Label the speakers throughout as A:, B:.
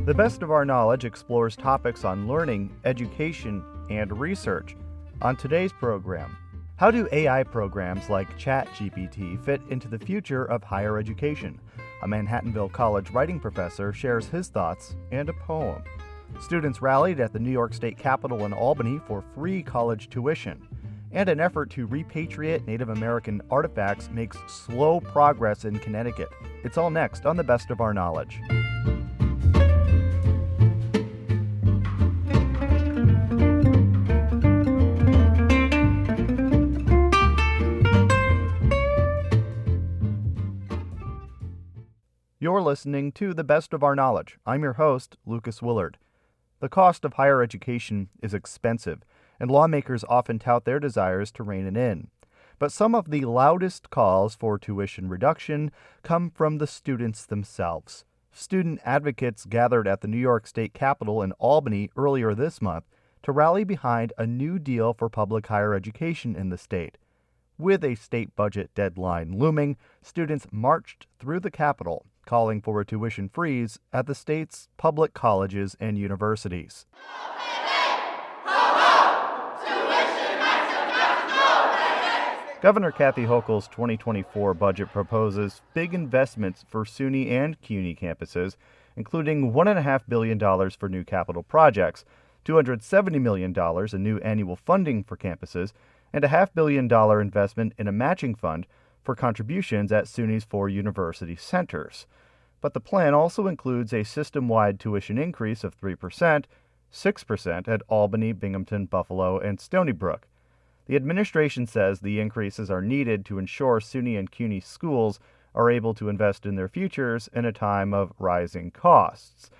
A: The Best of Our Knowledge explores topics on learning, education, and research. On today's program, how do AI programs like ChatGPT fit into the future of higher education? A Manhattanville College writing professor shares his thoughts and a poem. Students rallied at the New York State Capitol in Albany for free college tuition. And an effort to repatriate Native American artifacts makes slow progress in Connecticut. It's all next on The Best of Our Knowledge. You're listening to The Best of Our Knowledge. I'm your host, Lucas Willard. The cost of higher education is expensive, and lawmakers often tout their desires to rein it in. But some of the loudest calls for tuition reduction come from the students themselves. Student advocates gathered at the New York State Capitol in Albany earlier this month to rally behind a new deal for public higher education in the state. With a state budget deadline looming, students marched through the Capitol, calling for a tuition freeze at the state's public colleges and universities. Governor Kathy Hochul's 2024 budget proposes big investments for SUNY and CUNY campuses, including $1.5 billion for new capital projects, $270 million in new annual funding for campuses, and a $500 million investment in a matching fund for contributions at SUNY's 4 university centers. But the plan also includes a system-wide tuition increase of 3%, 6% at Albany, Binghamton, Buffalo, and Stony Brook. The administration says the increases are needed to ensure SUNY and CUNY schools are able to invest in their futures in a time of rising costs.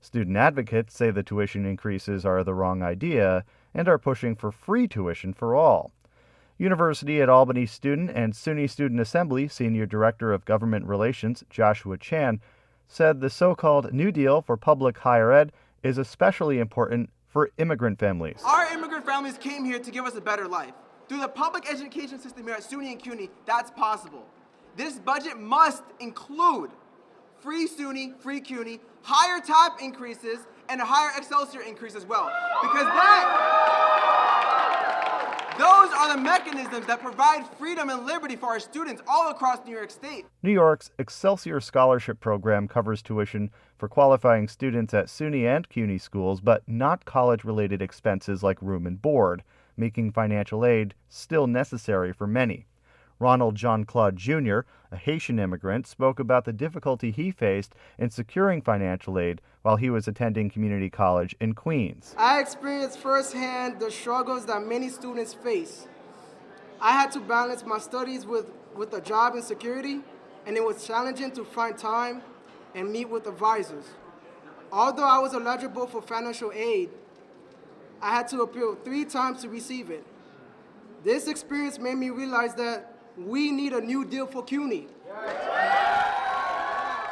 A: Student advocates say the tuition increases are the wrong idea and are pushing for free tuition for all. University at Albany student and SUNY Student Assembly Senior Director of Government Relations Joshua Chan said the so-called New Deal for public higher ed is especially important for immigrant families.
B: Our immigrant families came here to give us a better life. Through the public education system here at SUNY and CUNY, that's possible. This budget must include free SUNY, free CUNY, higher TAP increases, and a higher Excelsior increase as well. Because those are the mechanisms that provide freedom and liberty for our students all across New York State.
A: New York's Excelsior Scholarship Program covers tuition for qualifying students at SUNY and CUNY schools, but not college-related expenses like room and board, making financial aid still necessary for many. Ronald John Claude Jr., a Haitian immigrant, spoke about the difficulty he faced in securing financial aid while he was attending community college in Queens.
C: I experienced firsthand the struggles that many students face. I had to balance my studies with a job and security, and it was challenging to find time and meet with advisors. Although I was eligible for financial aid, I had to appeal 3 times to receive it. This experience made me realize that we need a new deal for CUNY.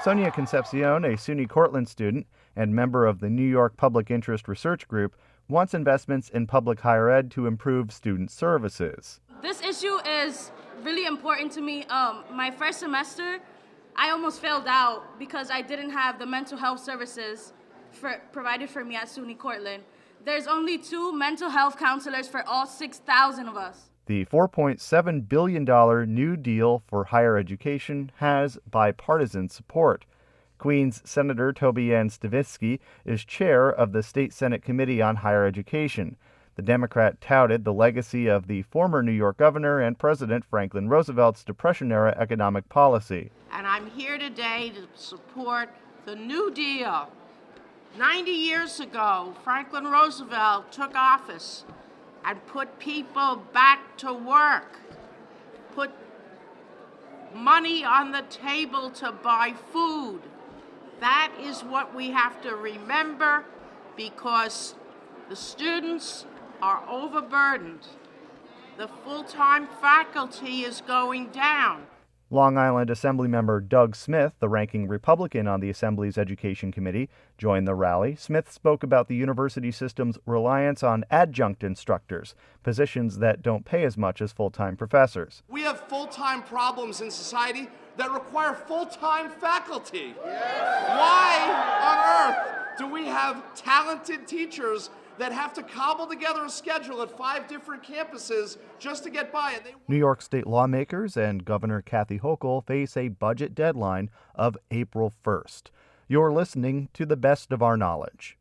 A: Sonia Concepcion, a SUNY Cortland student and member of the New York Public Interest Research Group, wants investments in public higher ed to improve student services.
D: This issue is really important to me. My first semester, I almost failed out because I didn't have the mental health services provided for me at SUNY Cortland. There's only 2 mental health counselors for all 6,000 of us.
A: The $4.7 billion New Deal for higher education has bipartisan support. Queens Senator Toby Ann Stavisky is chair of the State Senate Committee on Higher Education. The Democrat touted the legacy of the former New York governor and President Franklin Roosevelt's Depression-era economic policy.
E: And I'm here today to support the New Deal. 90 years ago, Franklin Roosevelt took office and put people back to work, put money on the table to buy food. That is what we have to remember because the students are overburdened. The full-time faculty is going down.
A: Long Island Assemblymember Doug Smith, the ranking Republican on the Assembly's Education Committee, joined the rally. Smith spoke about the university system's reliance on adjunct instructors, positions that don't pay as much as full-time professors.
F: We have full-time problems in society that require full-time faculty. Yes. Why on earth do have talented teachers that have to cobble together a schedule at 5 different campuses just to get by.
A: New York State lawmakers and Governor Kathy Hochul face a budget deadline of April 1st. You're listening to the best of our knowledge.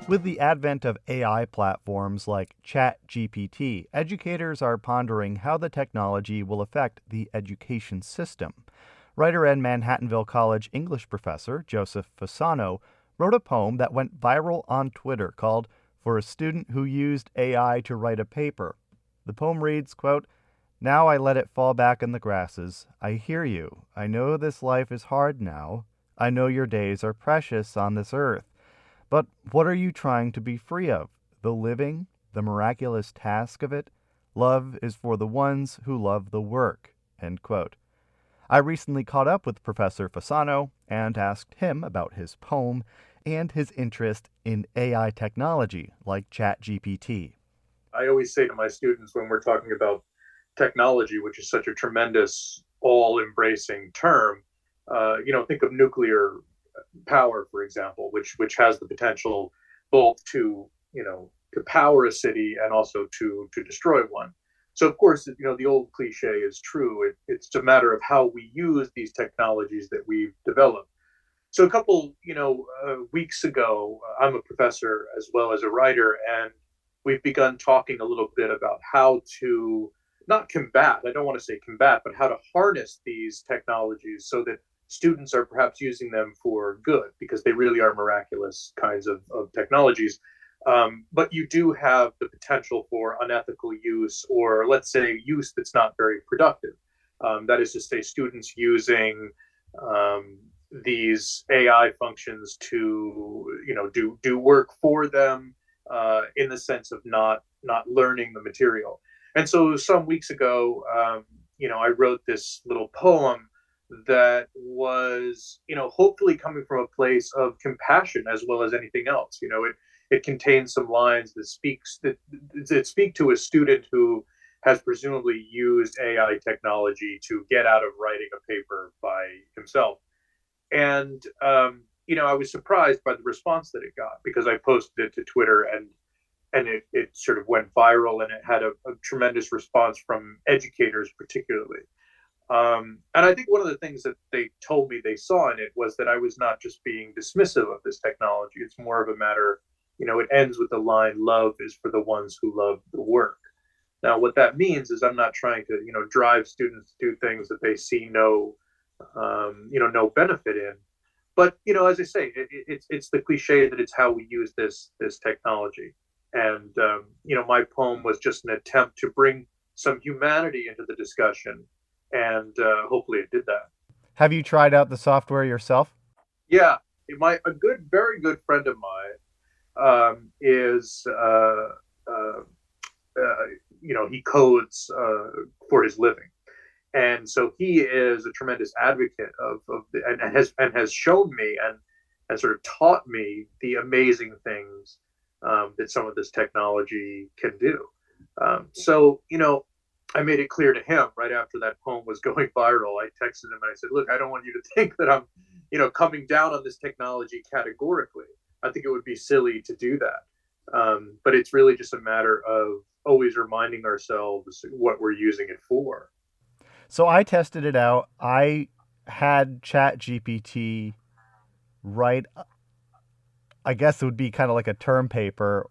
A: With the advent of AI platforms like ChatGPT, educators are pondering how the technology will affect the education system. Writer and Manhattanville College English professor Joseph Fasano wrote a poem that went viral on Twitter called "For a Student Who Used AI to Write a Paper." The poem reads, quote, "Now I let it fall back in the grasses. I hear you. I know this life is hard now. I know your days are precious on this earth. But what are you trying to be free of? The living? The miraculous task of it? Love is for the ones who love the work." End quote. I recently caught up with Professor Fasano and asked him about his poem and his interest in AI technology like ChatGPT.
G: I always say to my students when we're talking about technology, which is such a tremendous, all-embracing term, think of nuclear power, for example, which has the potential both to power a city and also to destroy one. So of course, the old cliche is true. It's a matter of how we use these technologies that we've developed. So a couple, weeks ago, I'm a professor as well as a writer, and we've begun talking a little bit about how to not combat, I don't want to say combat, but how to harness these technologies so that students are perhaps using them for good, because they really are miraculous kinds of technologies. But you do have the potential for unethical use, or let's say use that's not very productive. That is to say, students using these AI functions to, do work for them in the sense of not learning the material. And so some weeks ago, I wrote this little poem that was, hopefully coming from a place of compassion as well as anything else. It contains some lines that speak to a student who has presumably used AI technology to get out of writing a paper by himself. And, I was surprised by the response that it got, because I posted it to Twitter and it sort of went viral, and it had a tremendous response from educators particularly. And I think one of the things that they told me they saw in it was that I was not just being dismissive of this technology. It's more of a matter, it ends with the line, "Love is for the ones who love the work." Now, what that means is I'm not trying to, drive students to do things that they see no benefit in. But, as I say, it's the cliche that it's how we use this technology. And, my poem was just an attempt to bring some humanity into the discussion. And hopefully it did that.
A: Have you tried out the software yourself?
G: Yeah, a very good friend of mine is he codes for his living, and so he is a tremendous advocate and has shown me and sort of taught me the amazing things that some of this technology can do. So I made it clear to him right after that poem was going viral. I texted him and I said, "Look, I don't want you to think that I'm, coming down on this technology categorically. I think it would be silly to do that. But it's really just a matter of always reminding ourselves what we're using it for."
A: So I tested it out. I had ChatGPT write, I guess it would be kind of like a term paper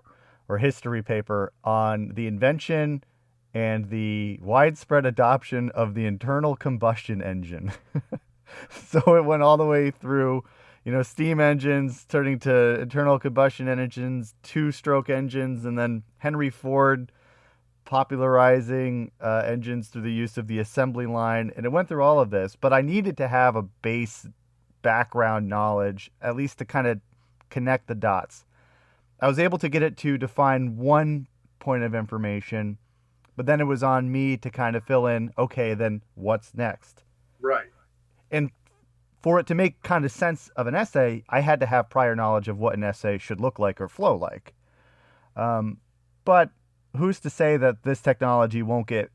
A: or history paper on the invention and the widespread adoption of the internal combustion engine. So it went all the way through, steam engines turning to internal combustion engines, two-stroke engines, and then Henry Ford popularizing engines through the use of the assembly line. And it went through all of this, but I needed to have a base background knowledge, at least to kind of connect the dots. I was able to get it to define one point of information, but then it was on me to kind of fill in, okay, then what's next?
G: Right.
A: And for it to make kind of sense of an essay, I had to have prior knowledge of what an essay should look like or flow like. But who's to say that this technology won't get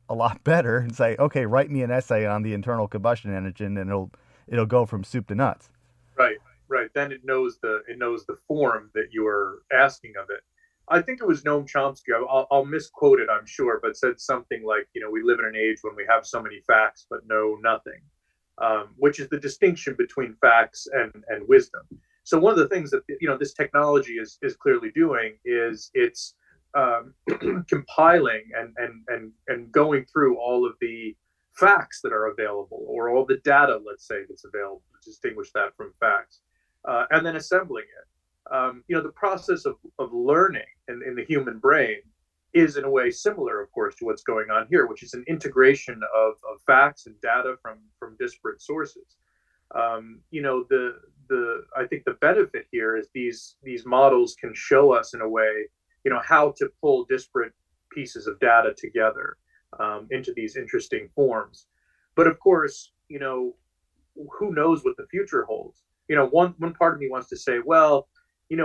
A: a lot better and say, okay, write me an essay on the internal combustion engine, and it'll go from soup to nuts.
G: Right. Right. Then it knows the form that you're asking of it. I think it was Noam Chomsky. I'll misquote it, I'm sure, but said something like, we live in an age when we have so many facts but know nothing, which is the distinction between facts and wisdom. So one of the things that this technology is clearly doing is it's compiling and going through all of the facts that are available, or all the data, let's say, that's available, to distinguish that from facts, and then assembling it. The process of learning in the human brain is in a way similar, of course, to what's going on here, which is an integration of facts and data from disparate sources. I think the benefit here is these models can show us in a way, how to pull disparate pieces of data together into these interesting forms. But of course, who knows what the future holds? One part of me wants to say, well,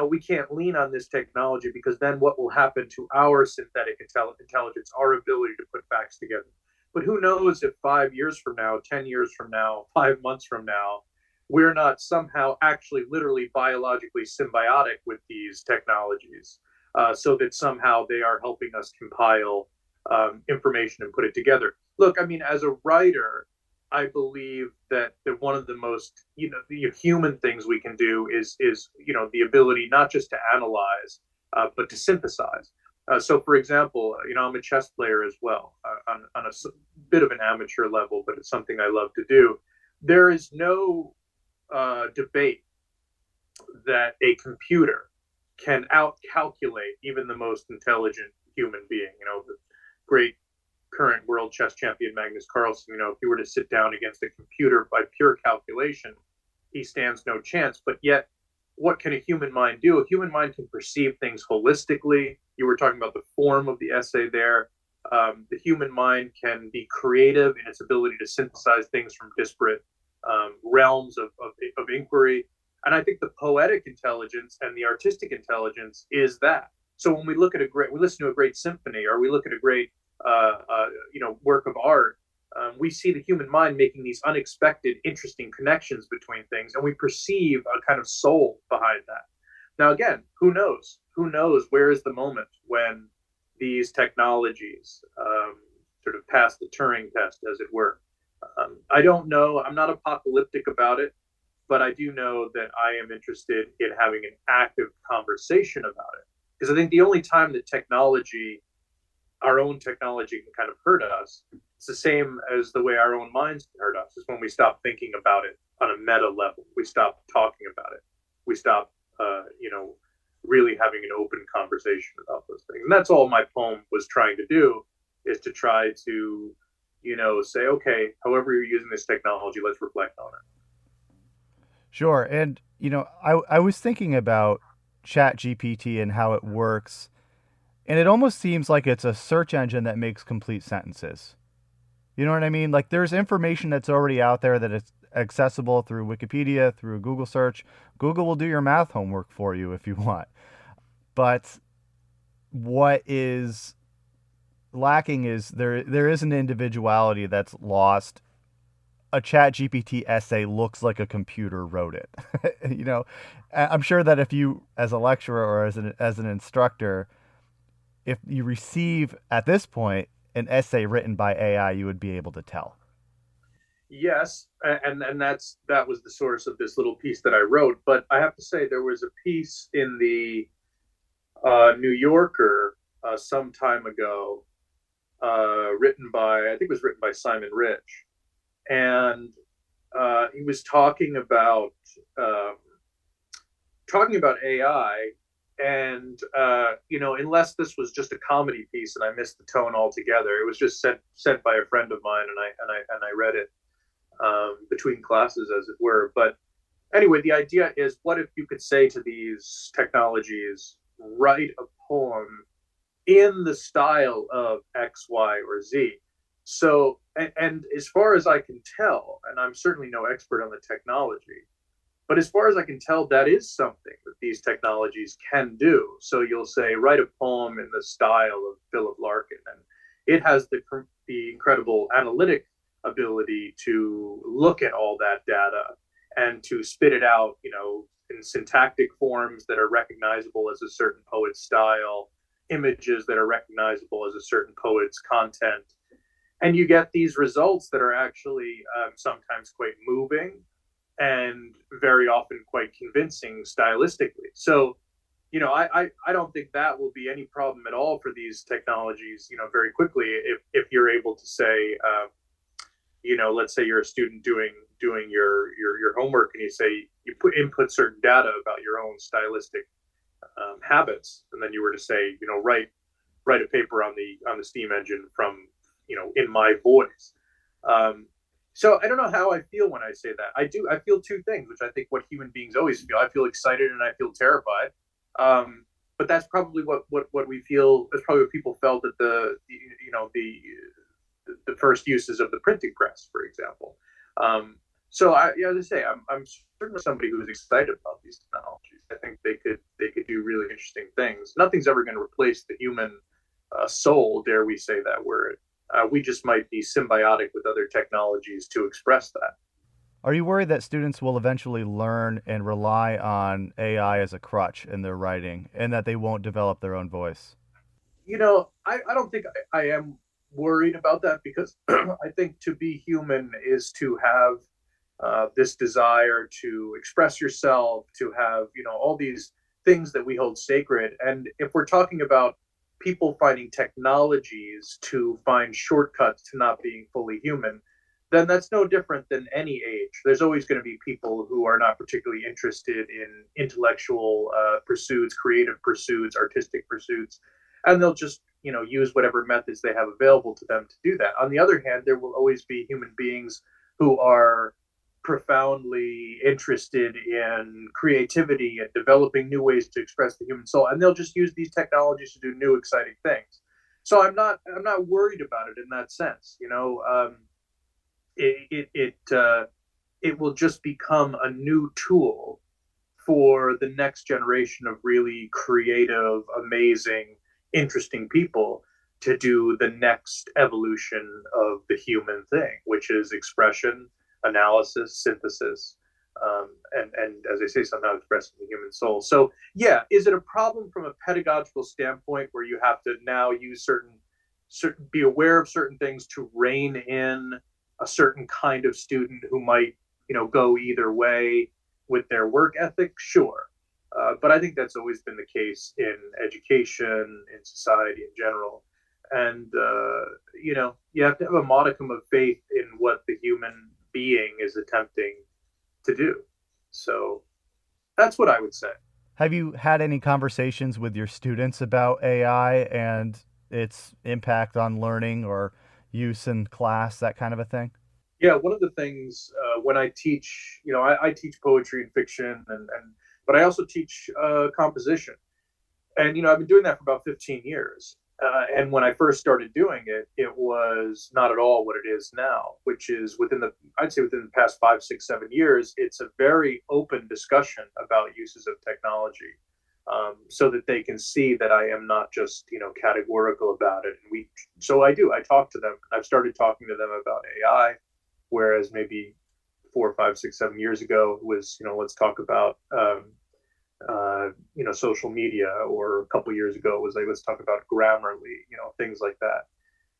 G: we can't lean on this technology because then what will happen to our synthetic intelligence, our ability to put facts together? But who knows if 5 years from now, 10 years from now, 5 months from now, we're not somehow actually literally biologically symbiotic with these technologies, so that somehow they are helping us compile information and put it together. Look, I mean, as a writer, I believe that one of the most the human things we can do is the ability not just to analyze but to synthesize. So, for example, I'm a chess player as well, on a bit of an amateur level, but it's something I love to do. There is no debate that a computer can out-calculate even the most intelligent human being. The great current world chess champion Magnus Carlsen, if you were to sit down against a computer by pure calculation, he stands no chance. But yet, what can a human mind do? A human mind can perceive things holistically. You were talking about the form of the essay there. The human mind can be creative in its ability to synthesize things from disparate realms of inquiry. And I think the poetic intelligence and the artistic intelligence is that. So when we listen to a great symphony, or we look at a great work of art, we see the human mind making these unexpected, interesting connections between things, and we perceive a kind of soul behind that. Now, again, who knows? Who knows where is the moment when these technologies sort of pass the Turing test, as it were? I don't know. I'm not apocalyptic about it, but I do know that I am interested in having an active conversation about it. Because I think the only time that our own technology can kind of hurt us, it's the same as the way our own minds can hurt us, is when we stop thinking about it on a meta level. We stop talking about it. We stop, really having an open conversation about those things. And that's all my poem was trying to do, is to try to, say, okay, however you're using this technology, let's reflect on it.
A: Sure. And, I was thinking about ChatGPT and how it works, and it almost seems like it's a search engine that makes complete sentences. You know what I mean? Like, there's information that's already out there that is accessible through Wikipedia, through a Google search. Google will do your math homework for you if you want. But what is lacking is there is an individuality that's lost. A ChatGPT essay looks like a computer wrote it. I'm sure that if you, as a lecturer or as an instructor, if you receive at this point an essay written by AI, you would be able to tell.
G: Yes, and that was the source of this little piece that I wrote. But I have to say, there was a piece in the New Yorker some time ago, written by Simon Rich, and he was talking about AI. And unless this was just a comedy piece and I missed the tone altogether, it was just sent by a friend of mine, and I read it between classes, as it were. But anyway, the idea is, what if you could say to these technologies, write a poem in the style of X, Y, or Z? So, and as far as I can tell, and I'm certainly no expert on the technology, but as far as I can tell, that is something that these technologies can do. So you'll say, write a poem in the style of Philip Larkin, and it has the incredible analytic ability to look at all that data and to spit it out, in syntactic forms that are recognizable as a certain poet's style, images that are recognizable as a certain poet's content. And you get these results that are actually sometimes quite moving and very often quite convincing stylistically. So, I don't think that will be any problem at all for these technologies, very quickly, if you're able to say, let's say you're a student doing your homework, and you say you input certain data about your own stylistic habits, and then you were to say, write a paper on the steam engine from, in my voice. So I don't know how I feel when I say that. I feel two things, which I think what human beings always feel. I feel excited and I feel terrified. But that's probably what we feel. That's probably what people felt at the first uses of the printing press, for example. So as I say, I'm certainly somebody who is excited about these technologies. I think they could do really interesting things. Nothing's ever going to replace the human soul, dare we say that word. We just might be symbiotic with other technologies to express that.
A: Are you worried that students will eventually learn and rely on AI as a crutch in their writing, and that they won't develop their own voice?
G: I don't think I am worried about that, because I think to be human is to have this desire to express yourself, to have, all these things that we hold sacred. And if we're talking about people finding technologies to find shortcuts to not being fully human, then that's no different than any age. There's always going to be people who are not particularly interested in intellectual pursuits, creative pursuits, artistic pursuits, and they'll just, use whatever methods they have available to them to do that. On the other hand, there will always be human beings who are profoundly interested in creativity and developing new ways to express the human soul, and they'll just use these technologies to do new, exciting things. So I'm not worried about it in that sense. It will just become a new tool for the next generation of really creative, amazing, interesting people to do the next evolution of the human thing, which is expression, analysis, synthesis, and as I say, somehow expressing the human soul. So yeah, is it a problem from a pedagogical standpoint where you have to now use certain be aware of certain things to rein in a certain kind of student who might, go either way with their work ethic? Sure. But I think that's always been the case in education, in society in general. And, you have to have a modicum of faith in what the human being is attempting to do. So that's what I would say.
A: Have you had any conversations with your students about AI and its impact on learning or use in class, that kind of a thing?
G: Yeah, one of the things when I teach, I teach poetry and fiction, but I also teach composition. And, I've been doing that for about 15 years. And when I first started doing it, it was not at all what it is now, which is within the past 5, 6, 7 years, it's a very open discussion about uses of technology, so that they can see that I am not just, categorical about it. And I talk to them. I've started talking to them about AI, whereas maybe 4, 5, 6, 7 years ago it was, let's talk about, social media, or a couple years ago it was like, let's talk about Grammarly, things like that.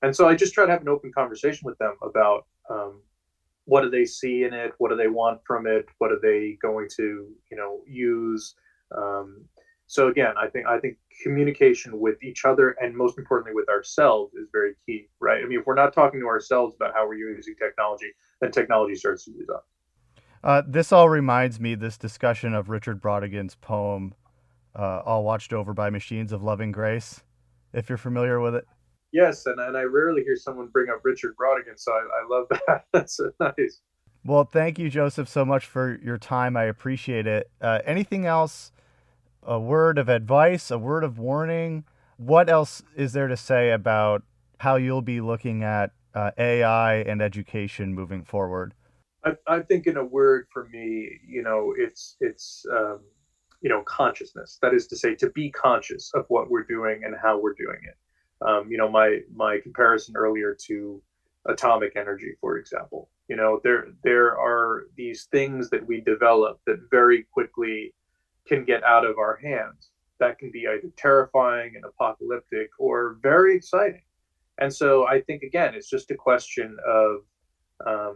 G: And so I just try to have an open conversation with them about what do they see in it, what do they want from it, what are they going to, use. So again, I think communication with each other, and most importantly with ourselves, is very key, right? I mean, if we're not talking to ourselves about how we're using technology, then technology starts to use us.
A: This all reminds me, this discussion, of Richard Brautigan's poem, All Watched Over by Machines of Loving Grace, if you're familiar with it.
G: Yes, and I rarely hear someone bring up Richard Brautigan, so I love that. That's nice.
A: Well, thank you, Joseph, so much for your time. I appreciate it. Anything else? A word of advice, a word of warning? What else is there to say about how you'll be looking at AI and education moving forward?
G: I think in a word for me, it's consciousness. That is to say, to be conscious of what we're doing and how we're doing it. My comparison earlier to atomic energy, for example. There are these things that we develop that very quickly can get out of our hands. That can be either terrifying and apocalyptic or very exciting. And so I think, again, it's just a question of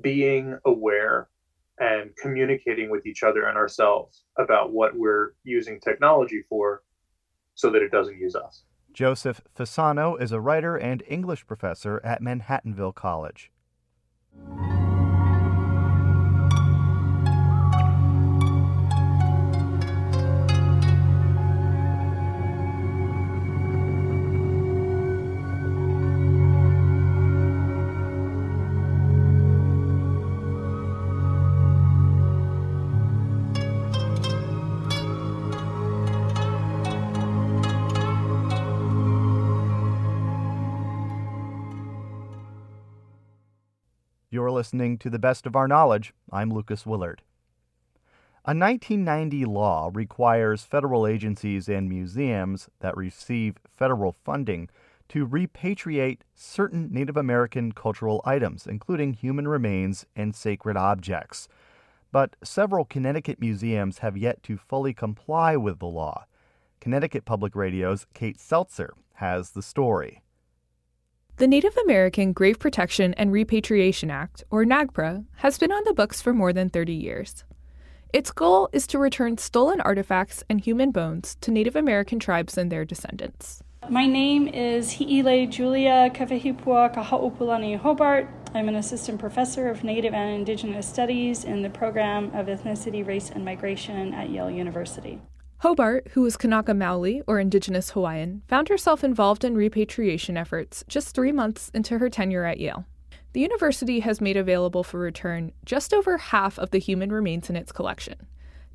G: being aware and communicating with each other and ourselves about what we're using technology for so that it doesn't use us.
A: Joseph Fasano is a writer and English professor at Manhattanville College. You're listening to The Best of Our Knowledge. I'm Lucas Willard. A 1990 law requires federal agencies and museums that receive federal funding to repatriate certain Native American cultural items, including human remains and sacred objects. But several Connecticut museums have yet to fully comply with the law. Connecticut Public Radio's Kate Seltzer has the story.
H: The Native American Grave Protection and Repatriation Act, or NAGPRA, has been on the books for more than 30 years. Its goal is to return stolen artifacts and human bones to Native American tribes and their descendants.
I: My name is Hi'ile Julia Kawehipua Kahaupulani Hobart. I'm an assistant professor of Native and Indigenous Studies in the program of Ethnicity, Race, and Migration at Yale University.
H: Hobart, who is Kanaka Maoli, or Indigenous Hawaiian, found herself involved in repatriation efforts just 3 months into her tenure at Yale. The university has made available for return just over half of the human remains in its collection.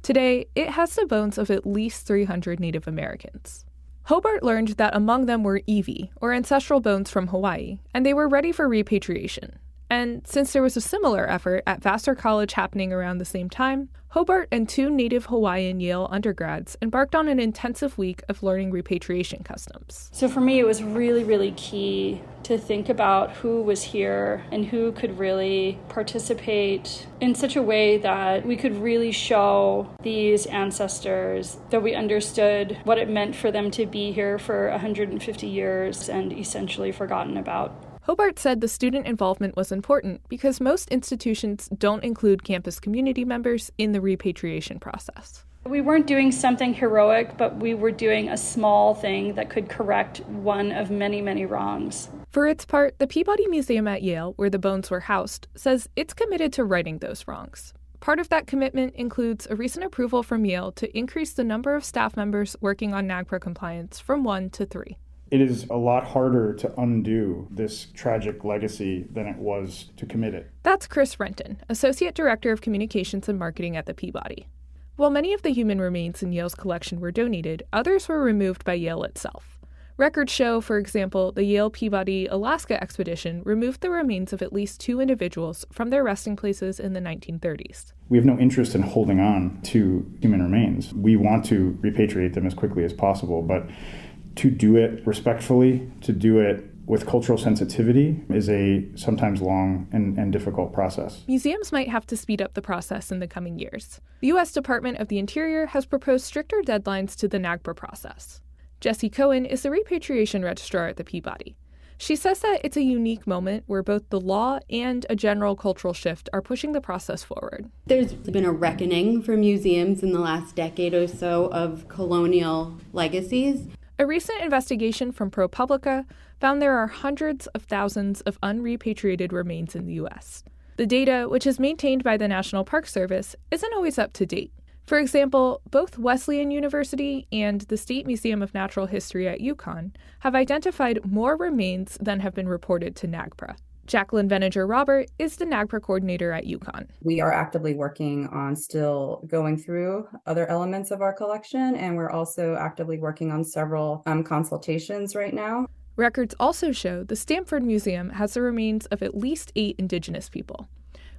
H: Today, it has the bones of at least 300 Native Americans. Hobart learned that among them were iwi, or ancestral bones from Hawaii, and they were ready for repatriation. And since there was a similar effort at Vassar College happening around the same time, Hobart and 2 native Hawaiian Yale undergrads embarked on an intensive week of learning repatriation customs.
I: So for me, it was really, really key to think about who was here and who could really participate in such a way that we could really show these ancestors that we understood what it meant for them to be here for 150 years and essentially forgotten about.
H: Hobart said the student involvement was important because most institutions don't include campus community members in the repatriation process.
I: We weren't doing something heroic, but we were doing a small thing that could correct one of many, many wrongs.
H: For its part, the Peabody Museum at Yale, where the bones were housed, says it's committed to righting those wrongs. Part of that commitment includes a recent approval from Yale to increase the number of staff members working on NAGPRA compliance from 1 to 3.
J: It is a lot harder to undo this tragic legacy than it was to commit it.
H: That's Chris Renton, Associate Director of Communications and Marketing at the Peabody. While many of the human remains in Yale's collection were donated, others were removed by Yale itself. Records show, for example, the Yale Peabody Alaska expedition removed the remains of at least 2 individuals from their resting places in the 1930s.
J: We have no interest in holding on to human remains. We want to repatriate them as quickly as possible, but to do it respectfully, to do it with cultural sensitivity is a sometimes long and difficult process.
H: Museums might have to speed up the process in the coming years. The U.S. Department of the Interior has proposed stricter deadlines to the NAGPRA process. Jessie Cohen is the repatriation registrar at the Peabody. She says that it's a unique moment where both the law and a general cultural shift are pushing the process forward.
K: There's been a reckoning for museums in the last decade or so of colonial legacies.
H: A recent investigation from ProPublica found there are hundreds of thousands of unrepatriated remains in the U.S. The data, which is maintained by the National Park Service, isn't always up to date. For example, both Wesleyan University and the State Museum of Natural History at UConn have identified more remains than have been reported to NAGPRA. Jacqueline Veninger-Robert is the NAGPRA coordinator at UConn.
L: We are actively working on still going through other elements of our collection, and we're also actively working on several consultations right now.
H: Records also show the Stamford Museum has the remains of at least 8 Indigenous people.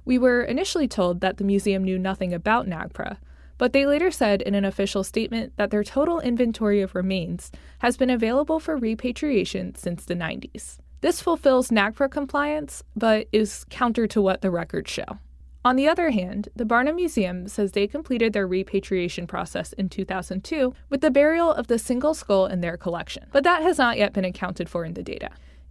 H: We were initially told that the museum knew nothing about NAGPRA, but they later said in an official statement that their total inventory of remains has been available for repatriation since the 90s. This fulfills NAGPRA compliance, but is counter to what the records show. On the other hand, the Barnum Museum says they completed their repatriation process in 2002 with the burial of the single skull in their collection, but that has not yet been accounted for in the data.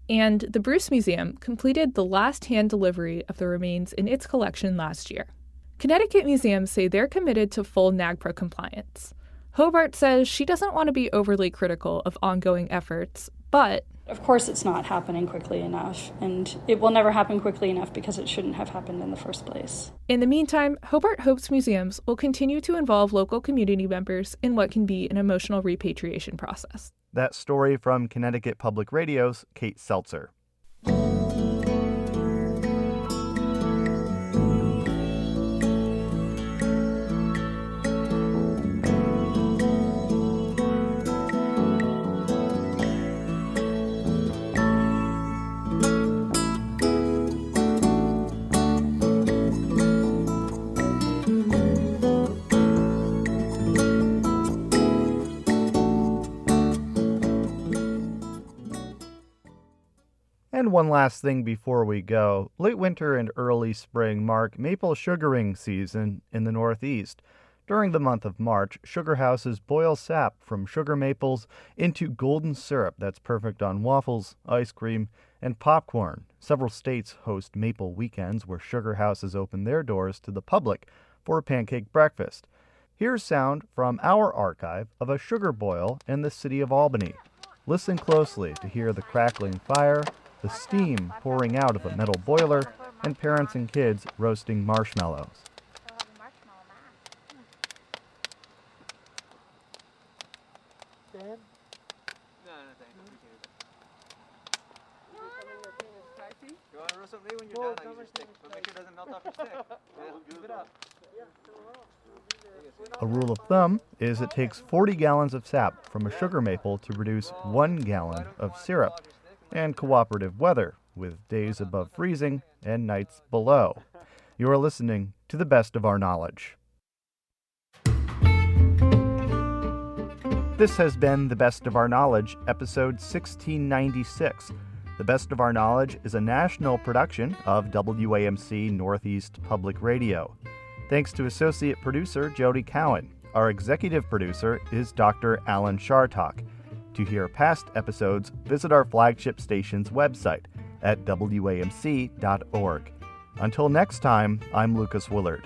H: And the Bruce Museum completed the last hand delivery of the remains in its collection last year. Connecticut museums say they're committed to full NAGPRA compliance. Hobart says she doesn't want to be overly critical of ongoing efforts, but
I: of course it's not happening quickly enough, and it will never happen quickly enough because it shouldn't have happened in the first place.
H: In the meantime, Hobart hopes museums will continue to involve local community members in what can be an emotional repatriation process.
A: That story from Connecticut Public Radio's Kate Seltzer. And one last thing before we go. Late winter and early spring mark maple sugaring season in the Northeast. During the month of March, sugar houses boil sap from sugar maples into golden syrup that's perfect on waffles, ice cream, and popcorn. Several states host maple weekends where sugar houses open their doors to the public for a pancake breakfast. Here's sound from our archive of a sugar boil in the city of Albany. Listen closely to hear the crackling fire, the steam pouring out of a metal boiler, and parents and kids roasting marshmallows. A rule of thumb is it takes 40 gallons of sap from a sugar maple to produce 1 gallon of syrup, and cooperative weather, with days above freezing and nights below. You are listening to the best of our knowledge. This has been The Best of Our Knowledge, episode 1696. The Best of Our Knowledge is a national production of WAMC Northeast Public Radio. Thanks to associate producer Jody Cowan. Our executive producer is Dr. Alan Shartok. To hear past episodes, visit our flagship station's website at wamc.org. Until next time, I'm Lucas Willard.